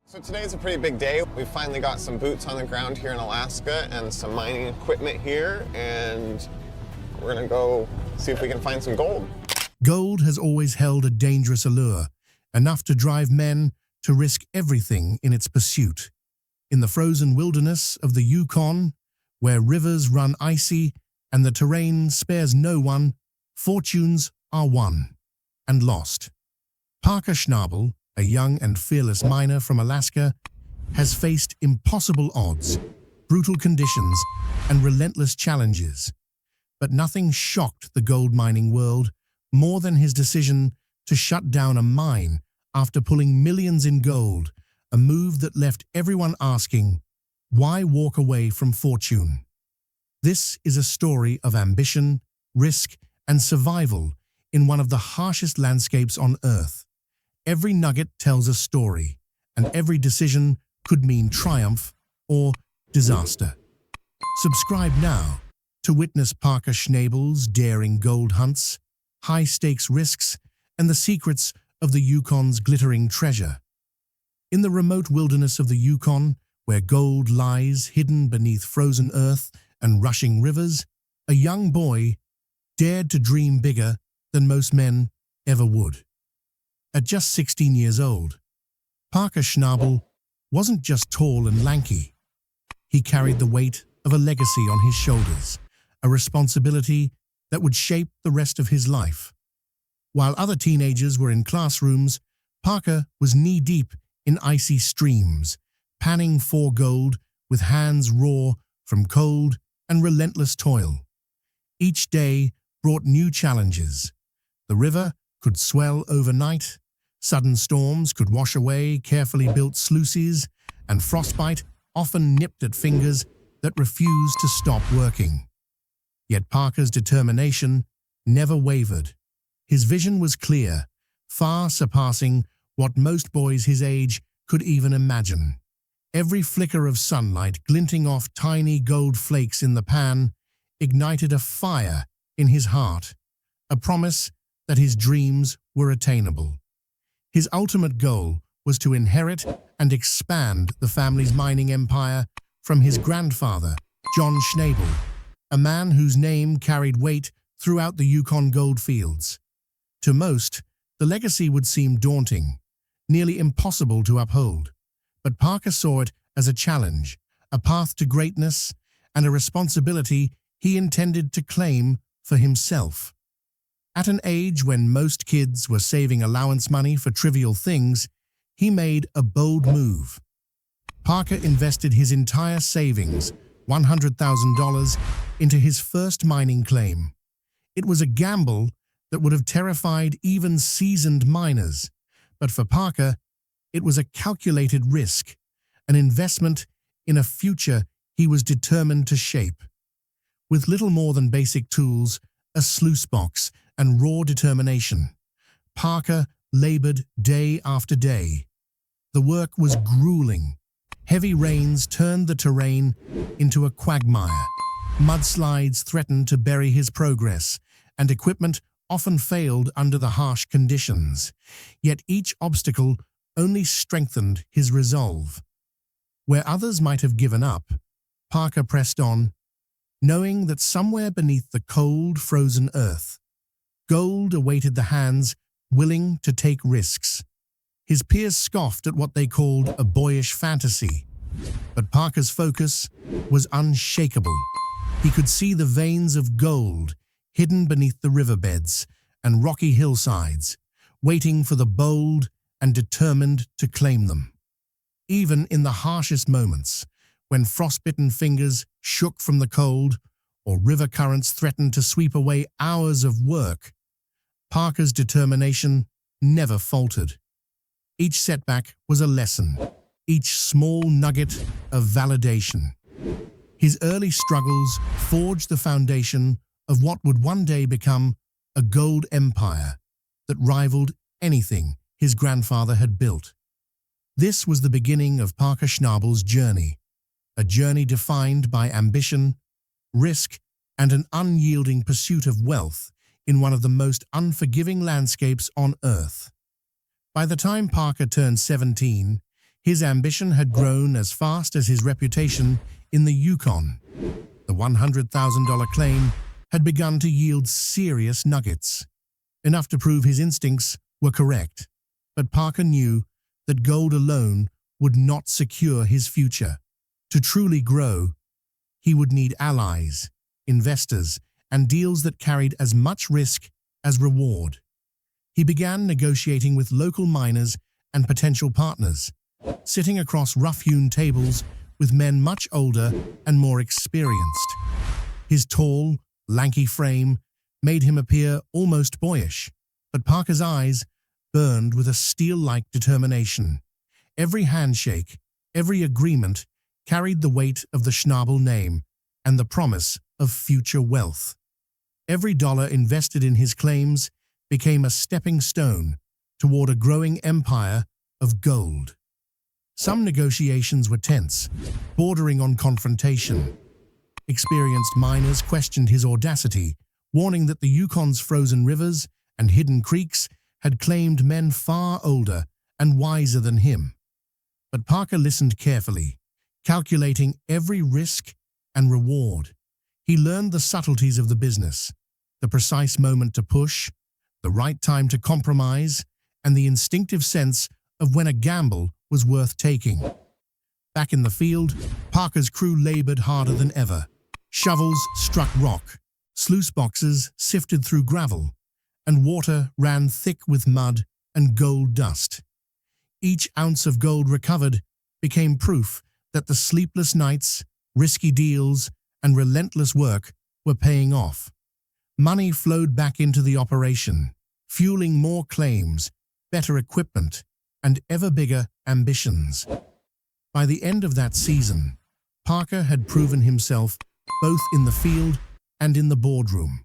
So today's a pretty big day. We've finally got some boots on the ground here in Alaska and some mining equipment here, and we're gonna go see if we can find some gold. Gold has always held a dangerous allure, enough to drive men to risk everything in its pursuit. In the frozen wilderness of the Yukon, where rivers run icy and the terrain spares no one, fortunes are won and lost. Parker Schnabel, a young and fearless miner from Alaska, has faced impossible odds, brutal conditions, and relentless challenges. But nothing shocked the gold mining world more than his decision to shut down a mine after pulling millions in gold, a move that left everyone asking, why walk away from fortune? This is a story of ambition, risk, and survival in one of the harshest landscapes on Earth. Every nugget tells a story, and every decision could mean triumph or disaster. Subscribe now to witness Parker Schnabel's daring gold hunts, high-stakes risks, and the secrets of the Yukon's glittering treasure. In the remote wilderness of the Yukon, where gold lies hidden beneath frozen earth and rushing rivers, a young boy dared to dream bigger than most men ever would. At just 16 years old, Parker Schnabel wasn't just tall and lanky. He carried the weight of a legacy on his shoulders, a responsibility that would shape the rest of his life. While other teenagers were in classrooms, Parker was knee-deep in icy streams, panning for gold with hands raw from cold and relentless toil. Each day brought new challenges. The river could swell overnight, sudden storms could wash away carefully built sluices, and frostbite often nipped at fingers that refused to stop working. Yet Parker's determination never wavered. His vision was clear, far surpassing what most boys his age could even imagine. Every flicker of sunlight glinting off tiny gold flakes in the pan ignited a fire in his heart, a promise that his dreams were attainable. His ultimate goal was to inherit and expand the family's mining empire from his grandfather, John Schnabel, a man whose name carried weight throughout the Yukon gold fields. To most, the legacy would seem daunting, nearly impossible to uphold. But Parker saw it as a challenge, a path to greatness, and a responsibility he intended to claim for himself. At an age when most kids were saving allowance money for trivial things, he made a bold move. Parker invested his entire savings, $100,000, into his first mining claim. It was a gamble that would have terrified even seasoned miners, but for Parker, it was a calculated risk, an investment in a future he was determined to shape. With little more than basic tools, a sluice box, and raw determination, Parker labored day after day. The work was grueling. Heavy rains turned the terrain into a quagmire. Mudslides threatened to bury his progress, and equipment often failed under the harsh conditions. Yet each obstacle only strengthened his resolve. Where others might have given up, Parker pressed on, knowing that somewhere beneath the cold, frozen earth, gold awaited the hands willing to take risks. His peers scoffed at what they called a boyish fantasy, but Parker's focus was unshakable. He could see the veins of gold hidden beneath the riverbeds and rocky hillsides, waiting for the bold and determined to claim them. Even in the harshest moments, when frostbitten fingers shook from the cold or river currents threatened to sweep away hours of work, Parker's determination never faltered. Each setback was a lesson, each small nugget of validation. His early struggles forged the foundation of what would one day become a gold empire that rivaled anything his grandfather had built. This was the beginning of Parker Schnabel's journey, a journey defined by ambition, risk, and an unyielding pursuit of wealth in one of the most unforgiving landscapes on Earth. By the time Parker turned 17, His ambition had grown as fast as his reputation in the Yukon. The $100,000 claim had begun to yield serious nuggets, enough to prove his instincts were correct. But Parker knew that gold alone would not secure his future. To truly grow, he would need allies, investors, and deals that carried as much risk as reward. He began negotiating with local miners and potential partners, sitting across rough-hewn tables with men much older and more experienced. His tall, lanky frame made him appear almost boyish, but Parker's eyes burned with a steel-like determination. Every handshake, every agreement carried the weight of the Schnabel name and the promise of future wealth. Every dollar invested in his claims became a stepping stone toward a growing empire of gold. Some negotiations were tense, bordering on confrontation. Experienced miners questioned his audacity, warning that the Yukon's frozen rivers and hidden creeks had claimed men far older and wiser than him. But Parker listened carefully, calculating every risk and reward. He learned the subtleties of the business, the precise moment to push, the right time to compromise, and the instinctive sense of when a gamble was worth taking. Back in the field, Parker's crew labored harder than ever. Shovels struck rock, sluice boxes sifted through gravel, and water ran thick with mud and gold dust. Each ounce of gold recovered became proof that the sleepless nights, risky deals, and relentless work were paying off. Money flowed back into the operation, fueling more claims, better equipment, and ever bigger ambitions. By the end of that season, Parker had proven himself both in the field and in the boardroom.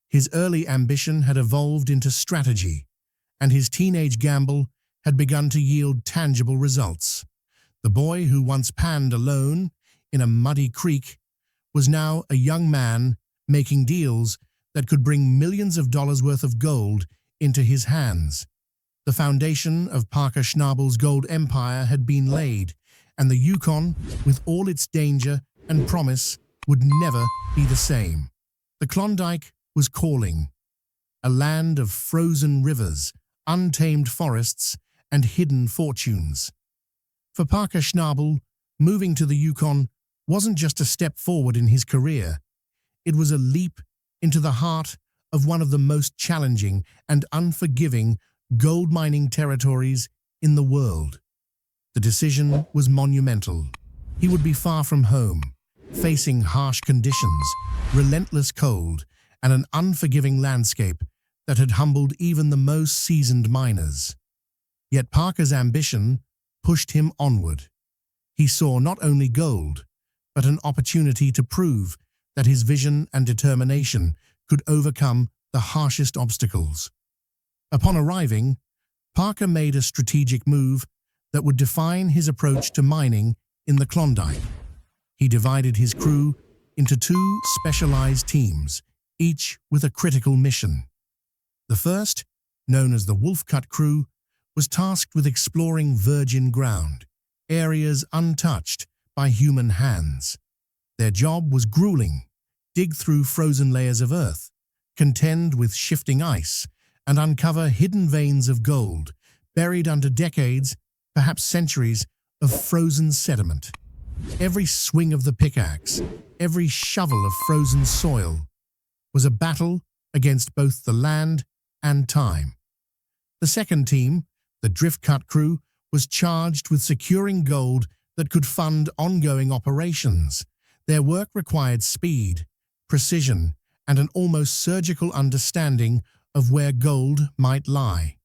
His early ambition had evolved into strategy, and his teenage gamble had begun to yield tangible results. The boy who once panned alone in a muddy creek was now a young man making deals that could bring millions of dollars worth of gold into his hands. The foundation of Parker Schnabel's gold empire had been laid, and the Yukon, with all its danger and promise, would never be the same. The Klondike was calling, a land of frozen rivers, untamed forests, and hidden fortunes. For Parker Schnabel, moving to the Yukon wasn't just a step forward in his career. It was a leap into the heart of one of the most challenging and unforgiving gold mining territories in the world. The decision was monumental. He would be far from home, facing harsh conditions, relentless cold, and an unforgiving landscape that had humbled even the most seasoned miners. Yet Parker's ambition pushed him onward. He saw not only gold, but an opportunity to prove that his vision and determination could overcome the harshest obstacles. Upon arriving, Parker made a strategic move that would define his approach to mining in the Klondike. He divided his crew into two specialized teams, each with a critical mission. The first, known as the Wolf Cut Crew, was tasked with exploring virgin ground, areas untouched by human hands. Their job was grueling: dig through frozen layers of earth, contend with shifting ice, and uncover hidden veins of gold buried under decades, perhaps centuries, of frozen sediment. Every swing of the pickaxe, every shovel of frozen soil, was a battle against both the land and time. The second team, the Drift Cut Crew, was charged with securing gold that could fund ongoing operations. Their work required speed, precision, and an almost surgical understanding of where gold might lie.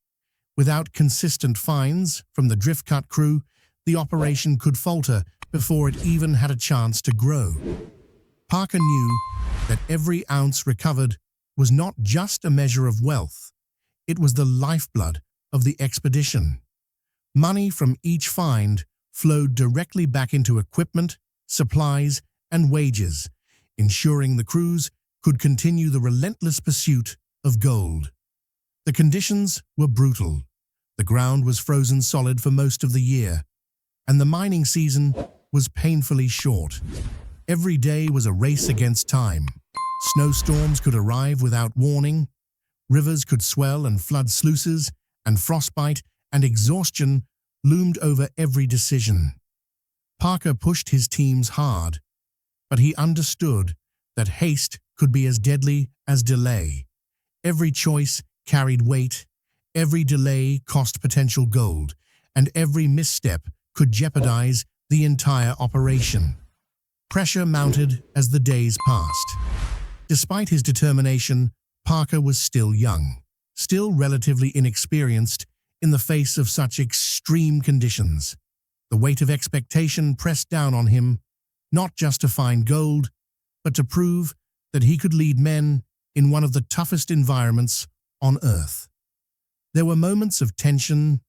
Without consistent finds from the Drift Cut Crew, the operation could falter before it even had a chance to grow. Parker knew that every ounce recovered was not just a measure of wealth. It was the lifeblood of the expedition. Money from each find flowed directly back into equipment, supplies, and wages, ensuring the crews could continue the relentless pursuit of gold. The conditions were brutal. The ground was frozen solid for most of the year. and the mining season was painfully short. Every day was a race against time. Snowstorms could arrive without warning, rivers could swell and flood sluices, and frostbite and exhaustion loomed over every decision. Parker pushed his teams hard, but he understood that haste could be as deadly as delay. Every choice carried weight, every delay cost potential gold, and every misstep could jeopardize the entire operation. Pressure mounted as the days passed. Despite his determination, Parker was still young, still relatively inexperienced in the face of such extreme conditions. The weight of expectation pressed down on him, not just to find gold, but to prove that he could lead men in one of the toughest environments on Earth. There were moments of tension,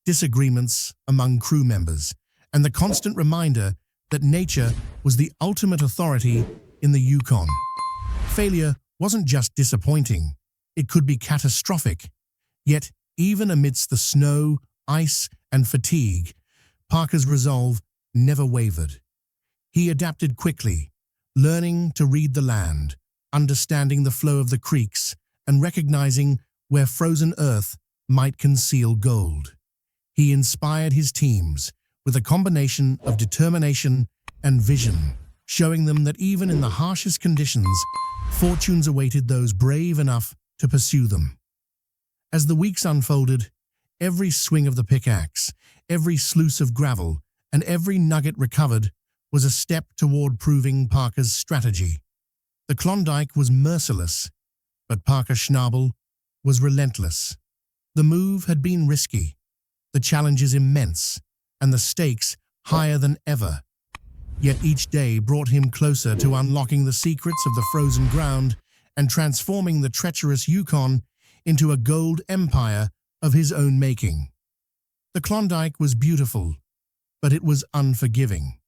disagreements among crew members, and the constant reminder that nature was the ultimate authority in the Yukon. Failure wasn't just disappointing, it could be catastrophic. Yet, even amidst the snow, ice, and fatigue, Parker's resolve never wavered. He adapted quickly, learning to read the land, understanding the flow of the creeks, and recognizing where frozen earth might conceal gold. He inspired his teams with a combination of determination and vision, showing them that even in the harshest conditions, fortunes awaited those brave enough to pursue them. As the weeks unfolded, every swing of the pickaxe, every sluice of gravel, and every nugget recovered was a step toward proving Parker's strategy. The Klondike was merciless, but Parker Schnabel was relentless. The move had been risky, the challenges immense, and the stakes higher than ever. Yet each day brought him closer to unlocking the secrets of the frozen ground and transforming the treacherous Yukon into a gold empire of his own making. The Klondike was beautiful, but it was unforgiving.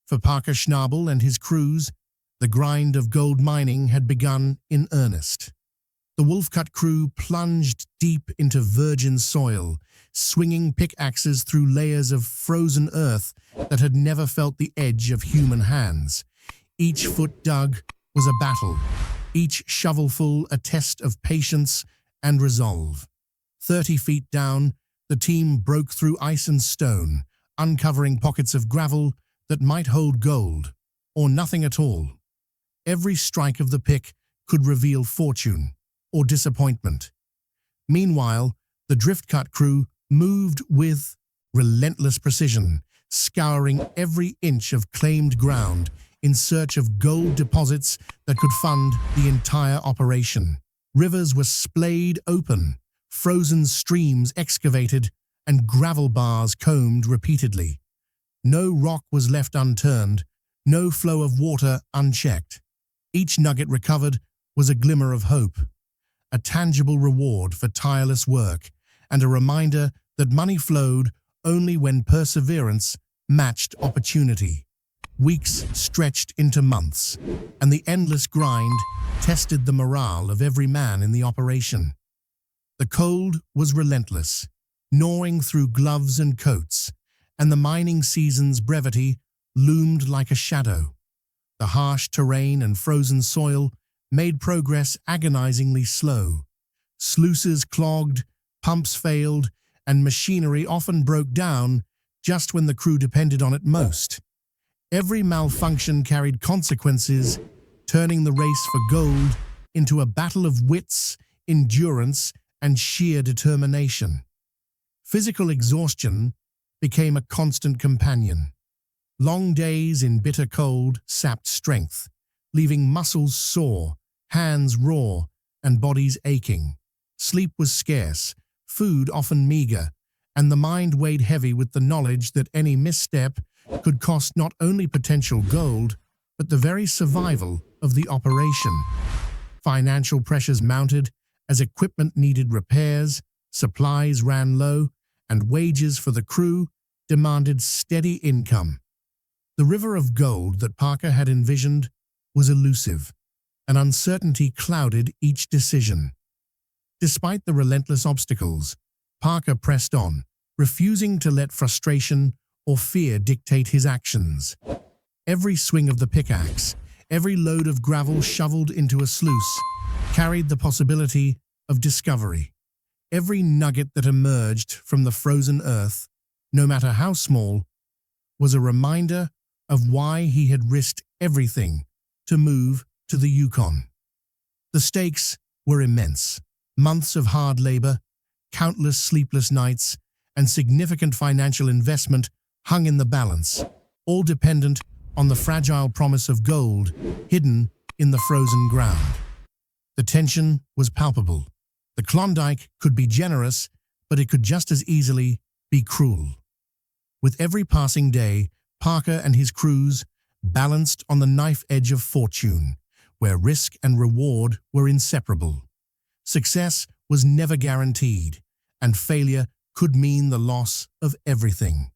For Parker Schnabel and his crews, the grind of gold mining had begun in earnest. The Wolfcut crew plunged deep into virgin soil, swinging pickaxes through layers of frozen earth that had never felt the edge of human hands. Each foot dug was a battle, each shovelful a test of patience and resolve. 30 feet down, the team broke through ice and stone, uncovering pockets of gravel that might hold gold, or nothing at all. Every strike of the pick could reveal fortune or disappointment. Meanwhile, the driftcut crew moved with relentless precision, scouring every inch of claimed ground in search of gold deposits that could fund the entire operation. Rivers were splayed open, frozen streams excavated, and gravel bars combed repeatedly. No rock was left unturned, no flow of water unchecked. Each nugget recovered was a glimmer of hope, a tangible reward for tireless work, and a reminder that money flowed only when perseverance matched opportunity. Weeks stretched into months, and the endless grind tested the morale of every man in the operation. The cold was relentless, gnawing through gloves and coats, and the mining season's brevity loomed like a shadow. The harsh terrain and frozen soil made progress agonizingly slow. Sluices clogged, pumps failed, and machinery often broke down just when the crew depended on it most. Every malfunction carried consequences, turning the race for gold into a battle of wits, endurance, and sheer determination. Physical exhaustion became a constant companion. Long days in bitter cold sapped strength, leaving muscles sore, hands raw, and bodies aching. Sleep was scarce, food often meager, and the mind weighed heavy with the knowledge that any misstep could cost not only potential gold, but the very survival of the operation. Financial pressures mounted as equipment needed repairs, supplies ran low, and wages for the crew demanded steady income. The river of gold that Parker had envisioned was elusive, and uncertainty clouded each decision. Despite the relentless obstacles, Parker pressed on, refusing to let frustration or fear dictate his actions. Every swing of the pickaxe, every load of gravel shoveled into a sluice, carried the possibility of discovery. Every nugget that emerged from the frozen earth, no matter how small, was a reminder of why he had risked everything to move to the Yukon. The stakes were immense. Months of hard labor, countless sleepless nights, and significant financial investment hung in the balance, all dependent on the fragile promise of gold hidden in the frozen ground. The tension was palpable. The Klondike could be generous, but it could just as easily be cruel. With every passing day, Parker and his crews balanced on the knife edge of fortune, where risk and reward were inseparable. Success was never guaranteed, and failure could mean the loss of everything.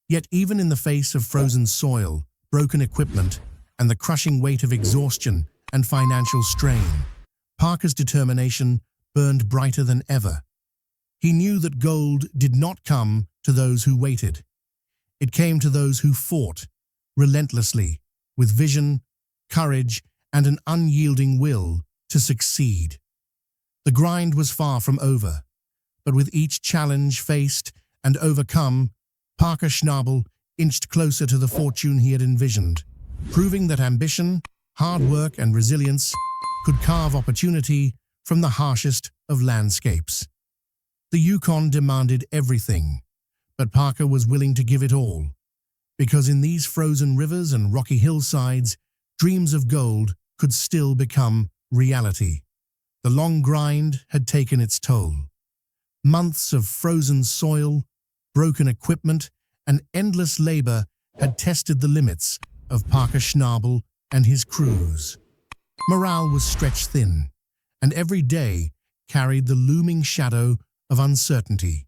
Yet even in the face of frozen soil, broken equipment, and the crushing weight of exhaustion and financial strain, Parker's determination burned brighter than ever. He knew that gold did not come to those who waited. It came to those who fought, relentlessly, with vision, courage, and an unyielding will to succeed. The grind was far from over, but with each challenge faced and overcome, Parker Schnabel inched closer to the fortune he had envisioned, proving that ambition, hard work, and resilience could carve opportunity from the harshest of landscapes. The Yukon demanded everything, but Parker was willing to give it all, because in these frozen rivers and rocky hillsides, dreams of gold could still become reality. The long grind had taken its toll. Months of frozen soil, broken equipment, and endless labor had tested the limits of Parker Schnabel and his crews. Morale was stretched thin, and every day carried the looming shadow of uncertainty.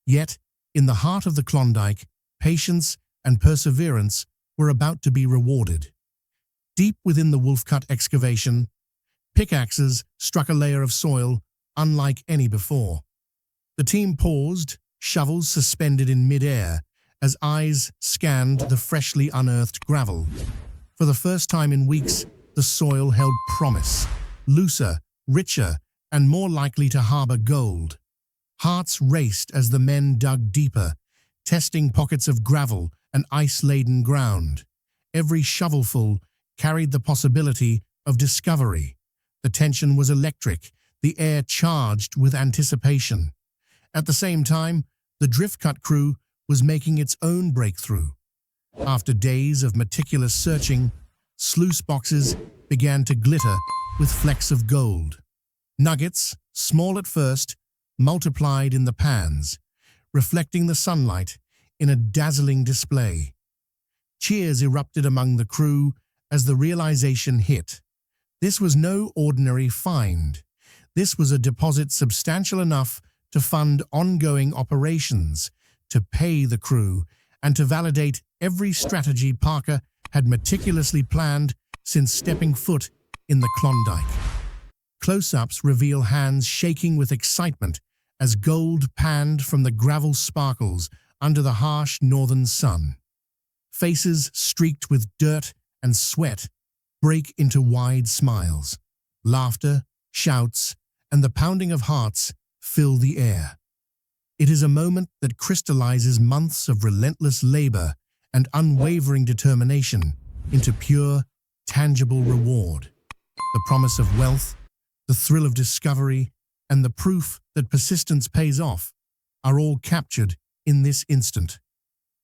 Yet, in the heart of the Klondike, patience and perseverance were about to be rewarded. Deep within the wolf-cut excavation, pickaxes struck a layer of soil unlike any before. The team paused, shovels suspended in mid-air, as eyes scanned the freshly unearthed gravel. For the first time in weeks, the soil held promise, looser, richer, and more likely to harbor gold. Hearts raced as the men dug deeper, testing pockets of gravel and ice-laden ground. Every shovelful carried the possibility of discovery. The tension was electric, the air charged with anticipation. At the same time, the drift-cut crew was making its own breakthrough. After days of meticulous searching, sluice boxes began to glitter with flecks of gold. Nuggets, small at first, multiplied in the pans, reflecting the sunlight in a dazzling display. Cheers erupted among the crew as the realization hit. This was no ordinary find. This was a deposit substantial enough to fund ongoing operations, to pay the crew, and to validate every strategy Parker had meticulously planned since stepping foot in the Klondike. Close-ups reveal hands shaking with excitement as gold panned from the gravel sparkles under the harsh northern sun. Faces streaked with dirt and sweat break into wide smiles. Laughter, shouts, and the pounding of hearts fill the air. It is a moment that crystallizes months of relentless labor and unwavering determination into pure, tangible reward. The promise of wealth, the thrill of discovery, and the proof that persistence pays off are all captured in this instant.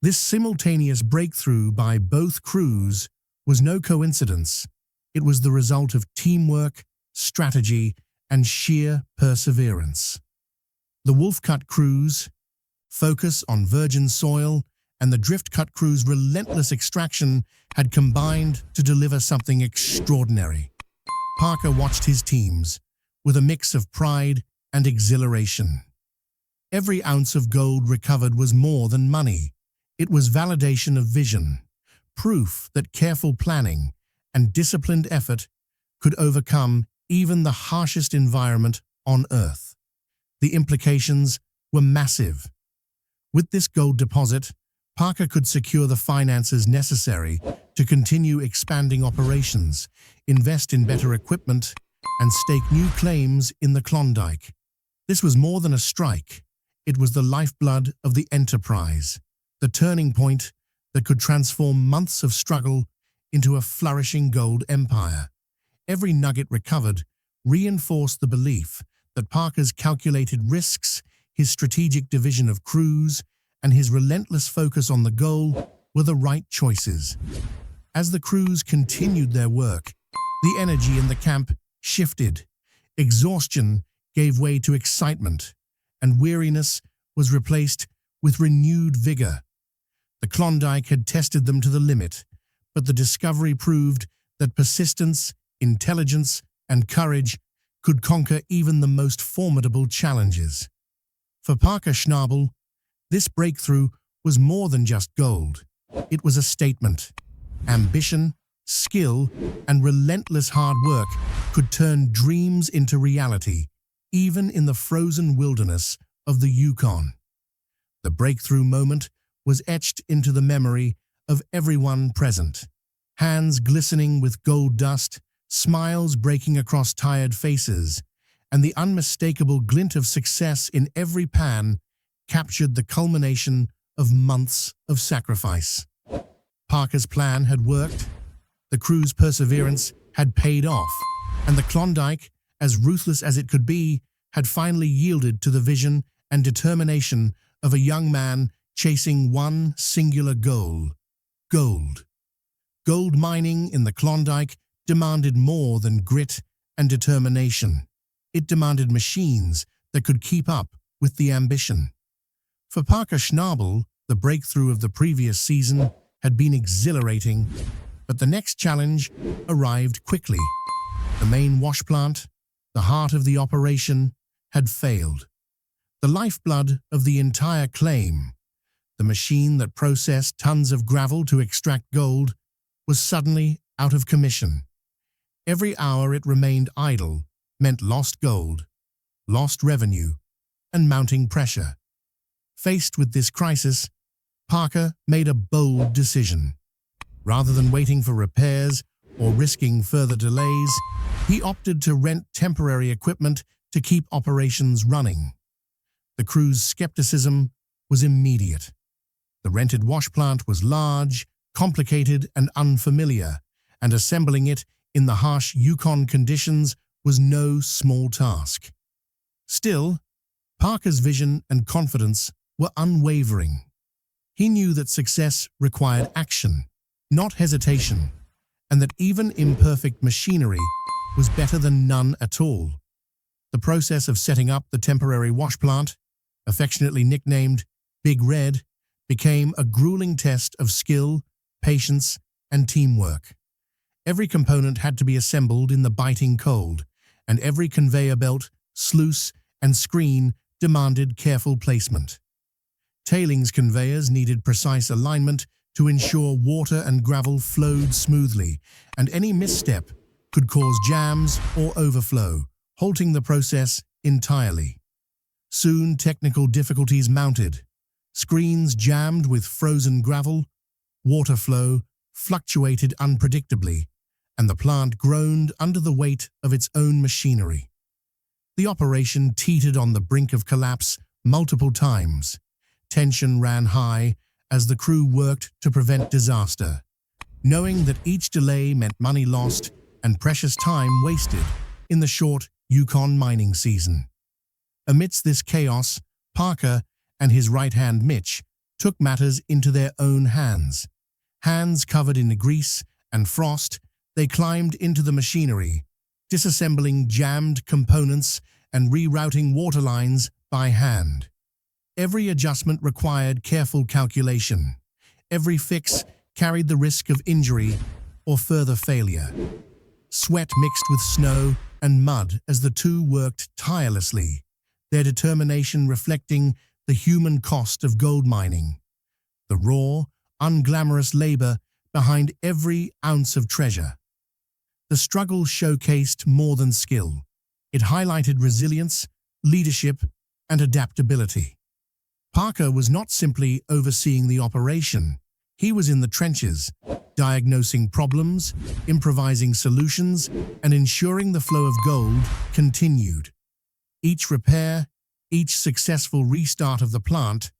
This simultaneous breakthrough by both crews was no coincidence. It was the result of teamwork, strategy, and sheer perseverance. The wolf-cut crew's focus on virgin soil and the drift-cut crew's relentless extraction had combined to deliver something extraordinary. Parker watched his teams with a mix of pride and exhilaration. Every ounce of gold recovered was more than money. It was validation of vision, proof that careful planning and disciplined effort could overcome even the harshest environment on Earth. The implications were massive. With this gold deposit, Parker could secure the finances necessary to continue expanding operations, invest in better equipment, and stake new claims in the Klondike. This was more than a strike. It was the lifeblood of the enterprise, the turning point that could transform months of struggle into a flourishing gold empire. Every nugget recovered reinforced the belief that Parker's calculated risks, his strategic division of crews, and his relentless focus on the goal were the right choices. As the crews continued their work, the energy in the camp shifted. Exhaustion gave way to excitement, and weariness was replaced with renewed vigor. The Klondike had tested them to the limit, but the discovery proved that persistence, intelligence, and courage could conquer even the most formidable challenges. For Parker Schnabel, this breakthrough was more than just gold. It was a statement. Ambition, skill, and relentless hard work could turn dreams into reality, even in the frozen wilderness of the Yukon. The breakthrough moment was etched into the memory of everyone present. Hands glistening with gold dust, smiles breaking across tired faces, and the unmistakable glint of success in every pan captured the culmination of months of sacrifice. Parker's plan had worked, the crew's perseverance had paid off, and the Klondike, as ruthless as it could be, had finally yielded to the vision and determination of a young man chasing one singular goal: gold. Gold mining in the Klondike demanded more than grit and determination. It demanded machines that could keep up with the ambition. For Parker Schnabel, the breakthrough of the previous season had been exhilarating, but the next challenge arrived quickly. The main wash plant, the heart of the operation, had failed. The lifeblood of the entire claim, the machine that processed tons of gravel to extract gold, was suddenly out of commission. Every hour it remained idle meant lost gold, lost revenue, and mounting pressure. Faced with this crisis, Parker made a bold decision. Rather than waiting for repairs or risking further delays, he opted to rent temporary equipment to keep operations running. The crew's skepticism was immediate. The rented wash plant was large, complicated, and unfamiliar, and assembling it in the harsh Yukon conditions was no small task. Still, Parker's vision and confidence were unwavering. He knew that success required action, not hesitation, and that even imperfect machinery was better than none at all. The process of setting up the temporary wash plant, affectionately nicknamed Big Red, became a grueling test of skill, patience, and teamwork. Every component had to be assembled in the biting cold, and every conveyor belt, sluice, and screen demanded careful placement. Tailings conveyors needed precise alignment to ensure water and gravel flowed smoothly, and any misstep could cause jams or overflow, halting the process entirely. Soon technical difficulties mounted. Screens jammed with frozen gravel, water flow fluctuated unpredictably, and the plant groaned under the weight of its own machinery. The operation teetered on the brink of collapse multiple times. Tension ran high as the crew worked to prevent disaster, knowing that each delay meant money lost and precious time wasted in the short Yukon mining season. Amidst this chaos, Parker and his right-hand Mitch took matters into their own hands. Hands covered in grease and frost, they climbed into the machinery, disassembling jammed components and rerouting water lines by hand. Every adjustment required careful calculation. Every fix carried the risk of injury or further failure. Sweat mixed with snow and mud as the two worked tirelessly, their determination reflecting the human cost of gold mining, the raw, unglamorous labor behind every ounce of treasure. The struggle showcased more than skill. It highlighted resilience, leadership, and adaptability. Parker was not simply overseeing the operation. He was in the trenches, diagnosing problems, improvising solutions, and ensuring the flow of gold continued. Each repair, each successful restart of the plant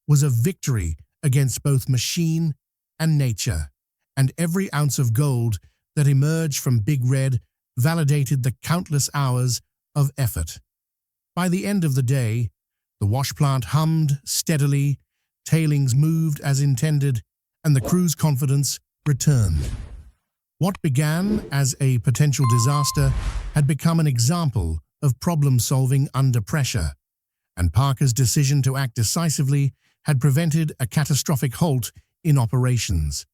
was a victory against both machine and nature, and every ounce of gold that emerged from Big Red validated the countless hours of effort. By the end of the day, the wash plant hummed steadily, tailings moved as intended, and the crew's confidence returned. What began as a potential disaster had become an example of problem-solving under pressure, and Parker's decision to act decisively had prevented a catastrophic halt in operations.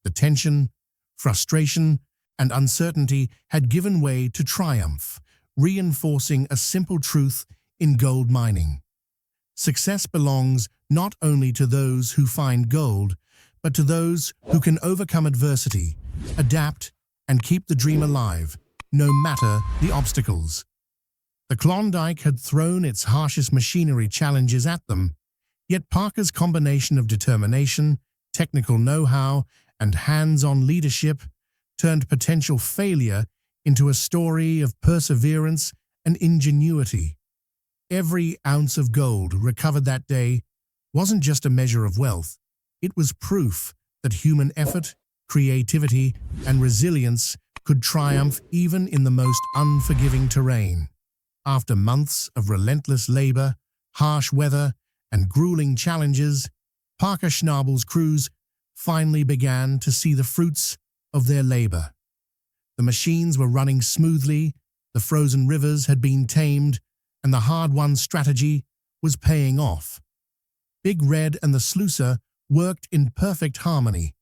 The tension, frustration, and uncertainty had given way to triumph, reinforcing a simple truth in gold mining. Success belongs not only to those who find gold, but to those who can overcome adversity, adapt, and keep the dream alive, no matter the obstacles. The Klondike had thrown its harshest machinery challenges at them, yet Parker's combination of determination, technical know-how, and hands-on leadership turned potential failure into a story of perseverance and ingenuity. Every ounce of gold recovered that day wasn't just a measure of wealth. It was proof that human effort, creativity, and resilience could triumph even in the most unforgiving terrain. After months of relentless labor, harsh weather, and grueling challenges, Parker Schnabel's crews finally began to see the fruits of their labor. The machines were running smoothly, the frozen rivers had been tamed, and the hard-won strategy was paying off. Big Red and the sluicer worked in perfect harmony,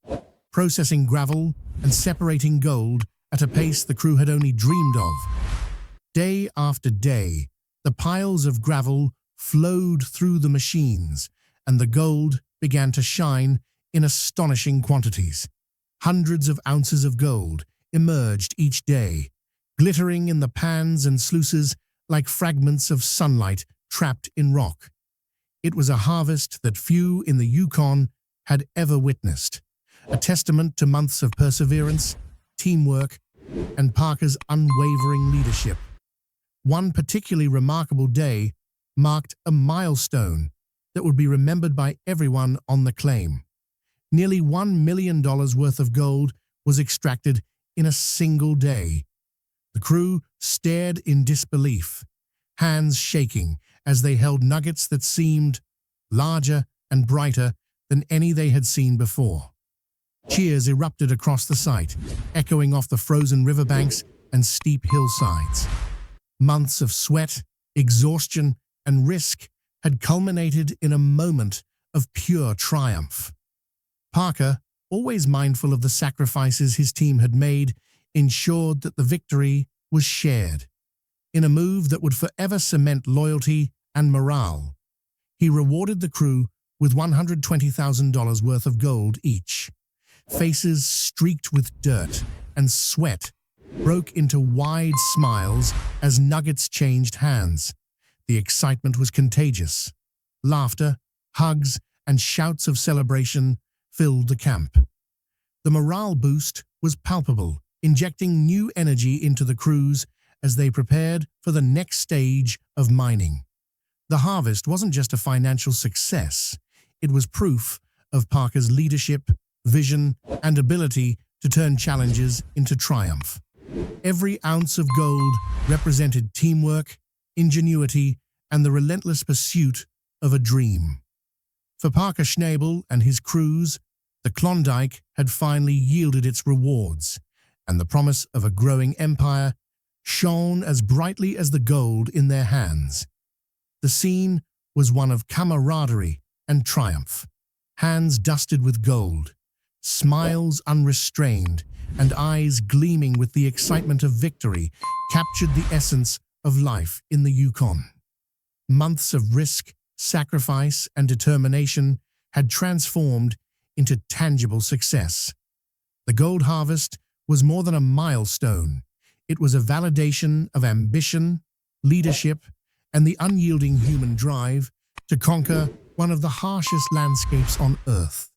processing gravel and separating gold at a pace the crew had only dreamed of. Day after day, the piles of gravel flowed through the machines, and the gold began to shine in astonishing quantities. Hundreds of ounces of gold emerged each day, glittering in the pans and sluices like fragments of sunlight trapped in rock. It was a harvest that few in the Yukon had ever witnessed, a testament to months of perseverance, teamwork, and Parker's unwavering leadership. One particularly remarkable day marked a milestone that would be remembered by everyone on the claim. Nearly $1 million worth of gold was extracted in a single day. The crew stared in disbelief, hands shaking as they held nuggets that seemed larger and brighter than any they had seen before. Cheers erupted across the site, echoing off the frozen riverbanks and steep hillsides. Months of sweat, exhaustion, and risk had culminated in a moment of pure triumph. Parker, always mindful of the sacrifices his team had made, ensured that the victory was shared. In a move that would forever cement loyalty and morale, he rewarded the crew with $120,000 worth of gold each. Faces streaked with dirt and sweat broke into wide smiles as nuggets changed hands. The excitement was contagious. Laughter, hugs, and shouts of celebration filled the camp. The morale boost was palpable, injecting new energy into the crews as they prepared for the next stage of mining. The harvest wasn't just a financial success, it was proof of Parker's leadership, vision, and ability to turn challenges into triumph. Every ounce of gold represented teamwork, ingenuity, and the relentless pursuit of a dream. For Parker Schnabel and his crews, the Klondike had finally yielded its rewards, and the promise of a growing empire shone as brightly as the gold in their hands. The scene was one of camaraderie and triumph. Hands dusted with gold, smiles unrestrained, and eyes gleaming with the excitement of victory captured the essence of life in the Yukon. Months of risk, sacrifice, and determination had transformed into tangible success. The gold harvest was more than a milestone. It was a validation of ambition, leadership, and the unyielding human drive to conquer one of the harshest landscapes on Earth.